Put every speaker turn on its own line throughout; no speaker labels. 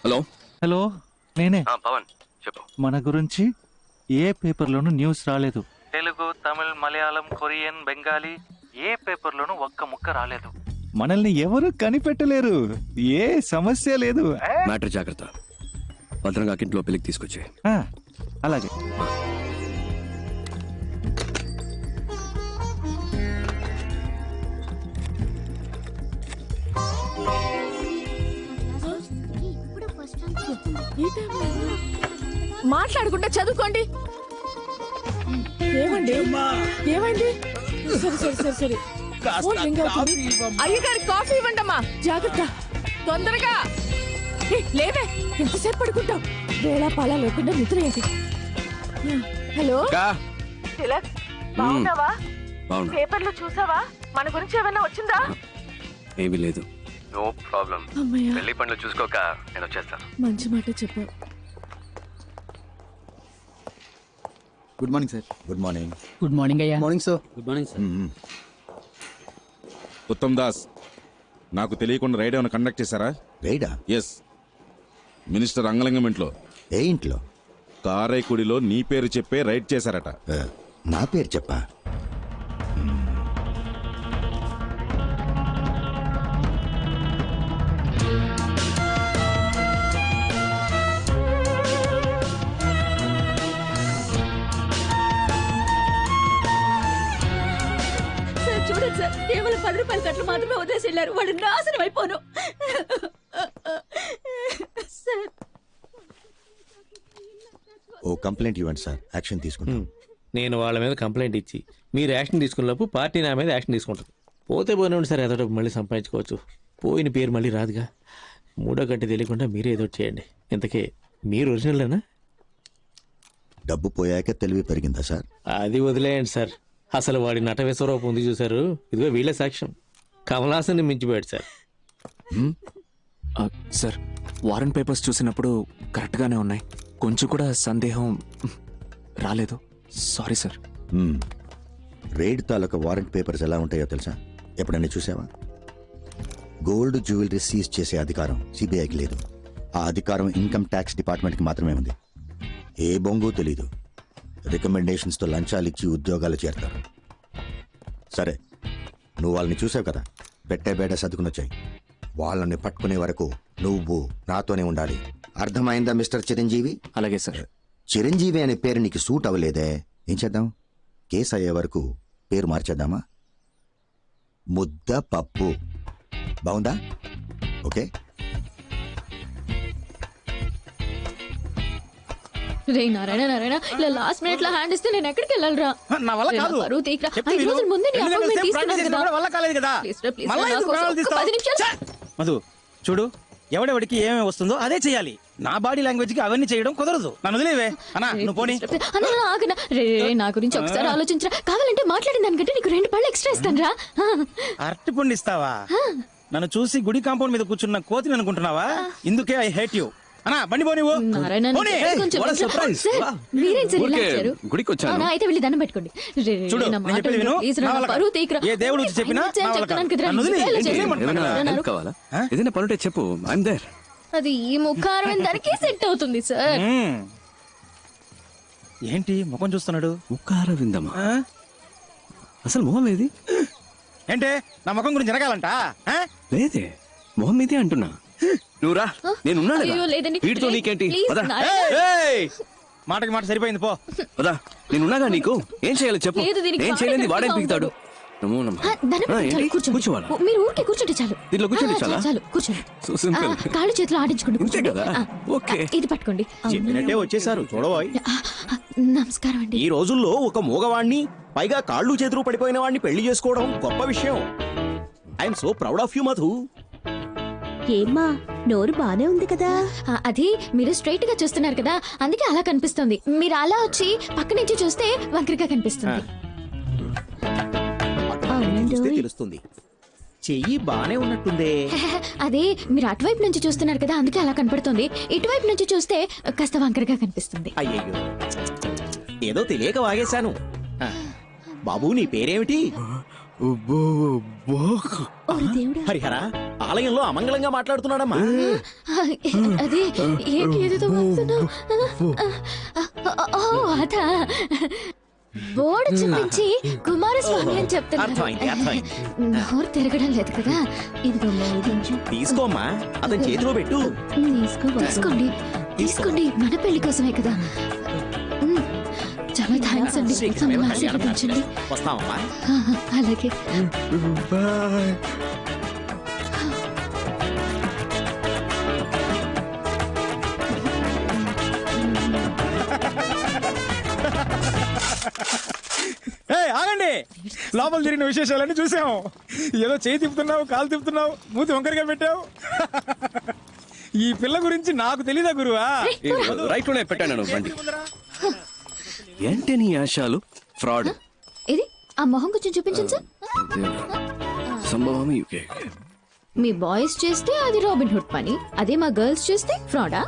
Hello
hello, నేనే
పవన్ చెప్పు.
మన గురించి ఏ పేపర్లోనూ న్యూస్ రాలేదు. తెలుగు, తమిళ్, మలయాళం, కొరియన్, బెంగాలీ ఏ పేపర్లోనూ ఒక్క ముక్క రాలేదు. మనల్ని ఎవరు కనిపెట్టలేరు. ఏ సమస్య లేదు.
మ్యాటర్ జాగ్రత్త. భద్రంగా ఇంట్లో పెళ్లికి తీసుకొచ్చే.
అలాగే.
మాట్లాడుకుంటే చదువుకోండి. ఏమండి, ఏమైంది? సరే అయ్యగారి కాఫీ ఇవ్వండమ్మా. జాగ్రత్త, తొందరగా లేవే. ఎంతసేపు పడుకుంటావు? వేళ పాలా లేకుండా నిద్ర ఏంటి? హలో తిలక్, బాగున్నావా? పేపర్లు చూసావా? మన గురించి ఏమైనా వచ్చిందా?
ఏమీ లేదు. No problem. పెళ్లి పనులు చూసుకోక నేను వచ్చేస్తాను.
మంచి మాట చెప్పావు.
Good morning sir.
Good morning.
Good morning అయ్యా.
Morning sir.
Good morning sir.
Uttam Das, నాకు తెలియకుండా రైడ్ ఏమైనా కండక్ట్ చేశారా?
రైడా?
ఎస్. మినిస్టర్ అంగలింగం ఇంట్లో.
ఏ ఇంట్లో?
కారైకుడిలో నీ పేరు చెప్పే రైడ్ చేశారట.
నా పేరు చెప్పా?
చూడండి సార్, కేవలం 10 రూపాయల కట్లు మాత్రమే వదిలేసి వెళ్ళారు. వాడు నాశనం అయిపోను.
ఓ కంప్లైంట్ ఇవ్వండి సార్, యాక్షన్ తీసుకుంటాం.
నేను వాళ్ళ మీద కంప్లైంట్ ఇచ్చి మీరు యాక్షన్ తీసుకున్నప్పుడు పార్టీ నా మీద యాక్షన్ తీసుకుంటుంది. పోతే పోయినండి సార్, ఏదో మళ్ళీ సంపాదించుకోవచ్చు. పోయిన పేరు మళ్ళీ రాదుగా. మూడో గంట తెలియకుండా మీరే ఏదో చేయండి. ఇంతకీ మీరు ఒరిజినల్లేనా?
డబ్బు పోయాక తెలివి పెరిగిందా సార్?
అది వదిలేయండి సార్. అసలు వాడి నట విశ్వరూపం ఉంది చూసారు. ఇదిగో వీళ్ళ సాక్ష్యం. కమలాసన్ని మించిపోయాడు సార్.
సార్, వారెంట్ పేపర్స్ చూసినప్పుడు కరెక్ట్గానే ఉన్నాయి. కొంచెం కూడా సందేహం రాలేదు. Sorry sir.
రైడ్ తాలూకా వారెంట్ పేపర్స్ ఎలా ఉంటాయో తెలుసా? ఎప్పుడైనా చూసావా? గోల్డ్ జ్యువెలరీ సీజ్ చేసే అధికారం సిబిఐకి లేదు. ఆ అధికారం ఇన్కమ్ ట్యాక్స్ డిపార్ట్మెంట్కి మాత్రమే ఉంది. ఏ బొంగు తెలీదు. రికమెండేషన్స్తో లంచాలు ఇచ్చి ఉద్యోగాలు చేరతారు. సరే, నువ్వు వాళ్ళని చూసావు కదా, పెట్టే బేడ సర్దుకుని వచ్చాయి. వాళ్ళని పట్టుకునే వరకు నువ్వు నాతోనే ఉండాలి. అర్థమైందా మిస్టర్ చిరంజీవి?
అలాగే సార్.
చిరంజీవి అనే పేరు నీకు సూట్ అవ్వలేదే, ఏం చేద్దాం? కేసు అయ్యే వరకు పేరు మార్చేద్దామా? ముద్ద పప్పు. బాగుందా? ఓకే.
రే నారాయణ, నారాయణ, ఇలా లాస్ట్ మినిట్ లో హ్యాండ్ ఇస్తే నేను ఎక్కడికి వెళ్ళాలరా?
నా వల్ల కాదు.
5 రోజుల ముందే నీ అపాయింట్మెంట్ తీసుకున్నాను కదా.
వల్ల కాలేదు కదా.
ప్లీజ్ నా కోసం ఒక్క 10 నిమిషాలు.
మధు చూడు, ఎవడెవడికి ఏమేమి వస్తుందో అదే చెయ్యాలి. నా బాడీ లాంగ్వేజ్ కి అవన్నీ చేయడం కుదరదు. నన్ను వదిలేవే అన్నా, నువ్వు పోనీ.
అన్న ఆగనా. రే నా గురించి ఒకసారి ఆలోచించరా. కావాలంటే మాట్లాడిన దానికంటే నీకు 2 పళ్ళు ఎక్స్ట్రా ఇస్తాను రా.
అరటి పండు ఇస్తావా? నన్ను చూసి గుడి కాంపౌండ్ మీద కూర్చున్న కోతిని అనుకుంటున్నావా? ఇందుకే ఐ హేట్ యూ. అన్నా బండి పోనీ.
నారాయణ, మీరేం సార్ ఇలా వచ్చారు?
గుడికి వచ్చాను.
అయితే వెళ్ళి దండం పెట్టుకోండి.
చూడు, నేను చెప్పేది విను. ఏ దేవుడు వచ్చి చెప్పినా
కావాలా? ఏదైనా పనుంటే చెప్పు. I'm there.
అది ఈ ముఖారం దానికి సెట్ అవుతుంది సార్.
ఏంటి ముఖం చూస్తున్నాడు?
ముఖార విందమా? అసలు మొహం ఏది?
ఏంటే నా ముఖం గురించి జరగాలంట?
లేదే, మొహం ఇదే అంటున్నా. నువ్వురా, నేనున్నాను. వీటితో నీకేంటి?
మాటకి మాట సరిపోయింది, పో.
పదా, నేనున్నాగా. నీకు ఏం చేయాలో చెప్పు. ఏం చేయలేదు వాడేం పీకుతాడు. కూర్చోవాలా?
మీరు ఊరికే కూర్చుంటే చాలు.
దీంట్లో కూర్చోండి. చాలా
చాలు, కూర్చోండి. కాళ్ళు చేతులు ఆడించుకుంటూ
అంతే కదా? ఓకే,
ఇది పట్టుకోండి.
చెప్పినట్టే వచ్చేసారు. చూడబోయ్.
నమస్కారం అండి.
ఈ రోజుల్లో ఒక మూగవాణ్ణి, పైగా కాళ్ళు చేతులు పడిపోయిన వాడిని పెళ్లి చేసుకోవడం గొప్ప విషయం. I'm so proud of you Madhu.
ఏమ్మా, నోరు బానే ఉంది కదా? అది మీరు స్ట్రైట్ గా చూస్తున్నారు కదా, అందుకే అలా కనిపిస్తుంది. మీరు అలా వచ్చి పక్క నుంచి చూస్తే వంకరగా కనిపిస్తుంది.
తెలుస్తుంది. చెయ్యి బానే ఉన్నట్టుందే.
అదే మీరు అటువైపు నుంచి చూస్తున్నారు కదా, అందుకే అలా కనపడుతుంది. ఇటువైపు నుంచి చూస్తే కాస్త వంకరగా కనిపిస్తుంది.
అయ్యయ్యో, ఏదో తెలియక వాగేశాను. బాబు, నీ పేరేమిటి?
హరిహర,
ఆలయంలో అమంగళంగా మాట్లాడుతున్నాడమ్మా.
అది ఏంటి ఏదేదో వాగుతున్నావ్? ఓ అదా బోర్డు చూపించి కుమారస్వామి అని
అర్థమైంది,
చెప్తున్నారు.
అర్థమైంది.
నోరు తిరగడం లేదు కదా, ఇదిగో కొంచెం
తీసుకోమ్మా, అతని చేతిలో పెట్టు.
తీసుకోండి తీసుకోండి, మన పెళ్లి కోసమే కదా. చాలా థ్యాంక్స్ అండి, మమ్మల్ని ఆశీర్వదించండి.
వస్తామమ్మా.
అలాగే.
ఆగండి, లోపల జరిగిన విశేషాలన్నీ చూసాం. ఏదో చేయి తిప్పుతున్నావు, కాలు తిప్పుతున్నావు, మూతి వంకరగా పెట్టావు. ఈ పిల్ల గురించి నాకు తెలీదా గురువా?
రైట్ లోనే పెట్టాను బండి. ఏంటి నీ ఆశాలు? ఫ్రాడ్.
ఇది ఆ మొహం కొంచెం చూపించండి సార్.
సంభవం యూకే.
మీ బాయ్స్ చేస్తే అది రాబిన్ హుడ్ పని, అదే మా గర్ల్స్ చేస్తే ఫ్రాడా?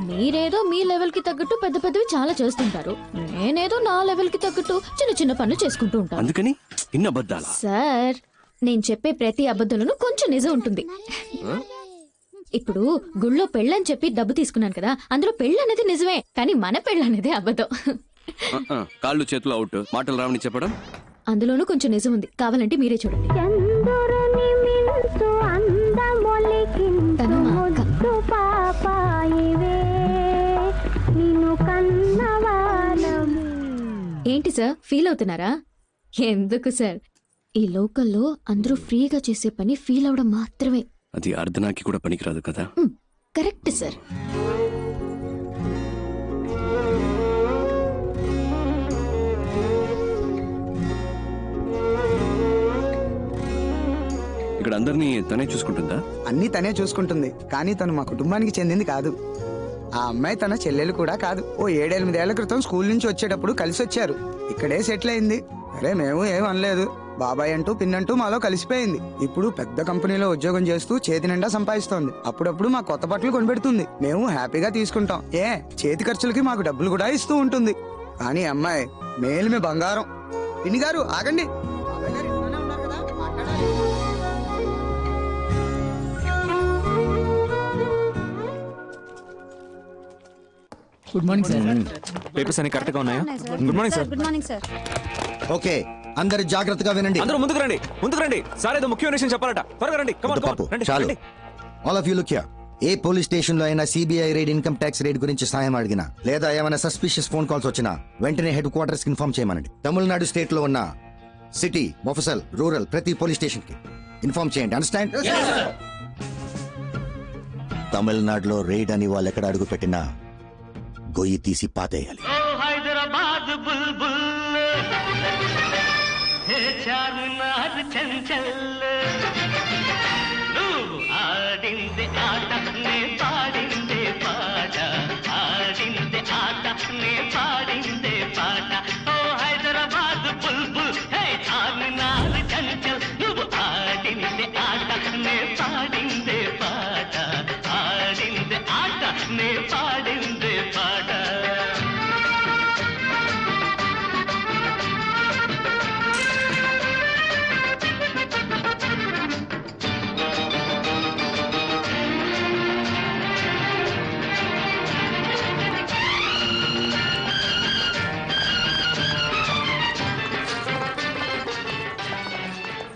మీరేదో మీ లెవెల్ కి తగ్గట్టు పెద్ద పెద్దవి చాలా చేస్తుంటారు, నేనేదో నా లెవెల్ కి తగ్గట్టు చిన్న చిన్న పనులు చేసుకుంటూ ఉంటాను.
అందుకని ఇన్న అబద్ధాలా?
సార్, నేను చెప్పే ప్రతి అబద్ధంలోనూ కొంచెం నిజం ఉంటుంది. ఇప్పుడు గుళ్ళో పెళ్ళని చెప్పి డబ్బు తీసుకున్నాను కదా, అందులో పెళ్ళి అనేది నిజమే, కానీ మన పెళ్ళి అనేది అబద్ధం.
కాళ్ళు చేతులు అవుట్, మాటలు రావని చెప్పడం
అందులోనూ కొంచెం నిజం ఉంది, కావాలంటే మీరే చూడండి. తను మా అక్క. ఏంటి సార్, ఫీల్ అవుతున్నారా? ఎందుకు సార్, ఈ లోకల్లో అందరూ ఫ్రీగా చేసే పని ఫీల్ అవడం మాత్రమే.
అది అర్ధనాకి కూడా పనికిరాదు కదా.
Correct sir.
ఇక్కడ అందరినీ తనే చూసుకుంటుందా?
అన్నీ తనే చూసుకుంటుంది, కానీ తను మా కుటుంబానికి చెందింది కాదు. ఆ అమ్మాయి తన చెల్లెలు కూడా కాదు. ఓ 7-8 క్రితం స్కూల్ నుంచి వచ్చేటప్పుడు కలిసి వచ్చారు, ఇక్కడే సెటిల్ అయింది. అరే మేము ఏం అనలేదు, బాబాయ్ అంటూ పిన్నంటూ మాలో కలిసిపోయింది. ఇప్పుడు పెద్ద కంపెనీలో ఉద్యోగం చేస్తూ చేతి నిండా సంపాదిస్తోంది. అప్పుడప్పుడు మా కొత్త బట్టలు కొనిపెడుతుంది, మేము హ్యాపీగా తీసుకుంటాం. చేతి ఖర్చులకి మాకు డబ్బులు కూడా ఇస్తూ ఉంటుంది. కానీ అమ్మాయి మేలుమే బంగారం. పిన్ని గారు ఆగండి. బాబాయ్ గారు ఇంట్లోనే ఉన్నారు కదా, మాట్లాడాలి.
Good morning sir. పేపర్స్ అన్ని కరెక్ట్ గా ఉన్నాయా? Good morning sir.
Good morning sir.
Okay, అందరు జాగ్రత్తగా వినండి.
అందరూ ముందుకు రండి సార్, ఏదో ముఖ్యమైన విషయం చెప్పాలట. త్వరగా రండి. Come on, come on.
పాపు,
రండి,
చాలు.
రండి.
All of you look here. A police station లో అయినా CBI raid, income tax raid గురించి సాయం అడిగినా, లేదా ఏమైనా సస్పిషియస్ ఫోన్ కాల్స్ వచ్చినా వెంటనే హెడ్ క్వార్టర్స్ కి ఇన్ఫార్మ్ చేయమనండి. తమిళనాడు స్టేట్ లో ఉన్న సిటీ, మొఫసల్, రూరల్ ప్రతి పోలీస్ స్టేషన్ కి ఇన్ఫార్మ్ చేయండి. అండర్స్టాండ్? తమిళనాడులో రైడ్ అని వాళ్ళు ఎక్కడ అడుగు పెట్టినా గొయ్యి తీసి పాతేయాలి.
హైదరాబాద్ బుల్బుల్ చార్మినార్ చంచల్, నువ్వు ఆడింది ఆట నే పాడిందే పాట, ఆడింది ఆట నే పాడిందే పాట. ఓ హైదరాబాద్ బుల్బుల్ హే చార్మినార్ చంచల్, నువ్వు ఆడింది ఆట నే పాడిందే పాట, ఆడింది ఆట నే పాడిందే పాట.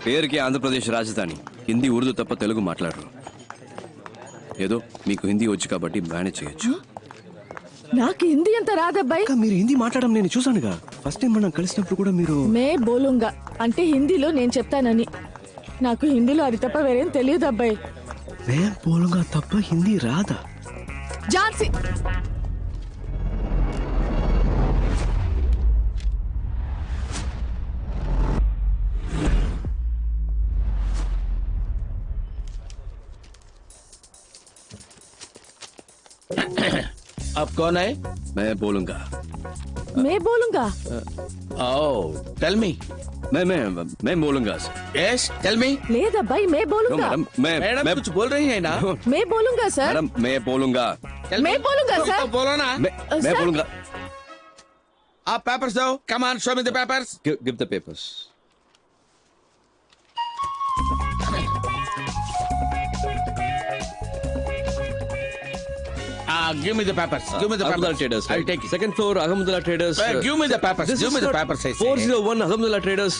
పేరుకి ఆంధ్రప్రదేశ్ రాజధాని, హిందీ ఉర్దూ తప్ప తెలుగు మాట్లాడరు. ఏదో మీకు హిందీ వచ్చు కాబట్టి మేనేజ్ చేయొచ్చు.
నాకు హిందీ అంత రాదబ్బాయి.
మీరు హిందీ మాట్లాడడం నేను చూసానుగా, ఫస్ట్ టైం మనం కలిసినప్పుడు కూడా మీరు
మే బోలుంగా అంటే హిందీలో నేను చెప్తానని. నాకు హిందీలో అది తప్ప వేరేం తెలియదు అబ్బాయి.
మే బోలుగా తప్ప హిందీ రాదా?
ఝాన్సీ
अब कौन है?
मैं बोलूंगा.
మే బోలుంగా.
Oh, tell me.
मैं बोलूंगा.
Yes, tell me.
లేదబ్బాయి, మే
No,
బోలుంగా.
मैडम,
मैडम
मैं
कुछ बोल रही है ना?
మే బోలుంగా సార్.
मैडम मैं बोलूंगा.
Tell
मैं
me.
बोलूंगा,
तो
sir.
बोलो ना.
मैं
sir.
बोलूंगा.
आप पेपर्स दो. Come on, show me the papers.
Give the papers.
Give me the papers give me the
Ahmadullah
papers
traders.
I take
second floor Ahmadullah traders.
Give me the papers give me the papers
401 Ahmadullah traders.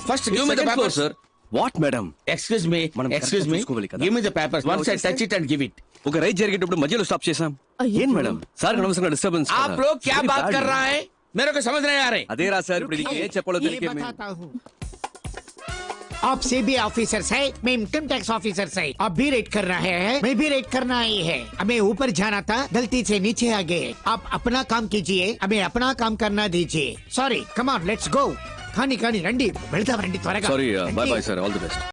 First give me the papers
sir. What madam?
Excuse me
మనం
excuse me
చూసుకోవాలి కదా.
Give me the papers once I touch it and give it
ఒక ride జరిగేటప్పుడు మధ్యలో stop చేసాం.
అయ్యో.
ఏం madam sir అనవసరంగా డిస్టర్బెన్స్.
आप लोग क्या बात कर रहा है मेरे को समझ नहीं आ रहे
అదే రా సార్ ఇప్పుడు ఇది ఏం చెప్పాలో తెలియకే మేము.
आप सीबीआई ऑफिसर्स है, मैं इनकम टैक्स ऑफिसर्स है. आप भी रेड कर रहे हैं, मैं भी रेड करना ही है. हमें ऊपर जाना था, गलती से नीचे आ गए. आप अपना काम कीजिए, हमें अपना काम करना दीजिए. Sorry, come on, let's go. खानी खानी रंडी, వెళ్దాం రండి త్వరగా.
Sorry, by by sir, all the best.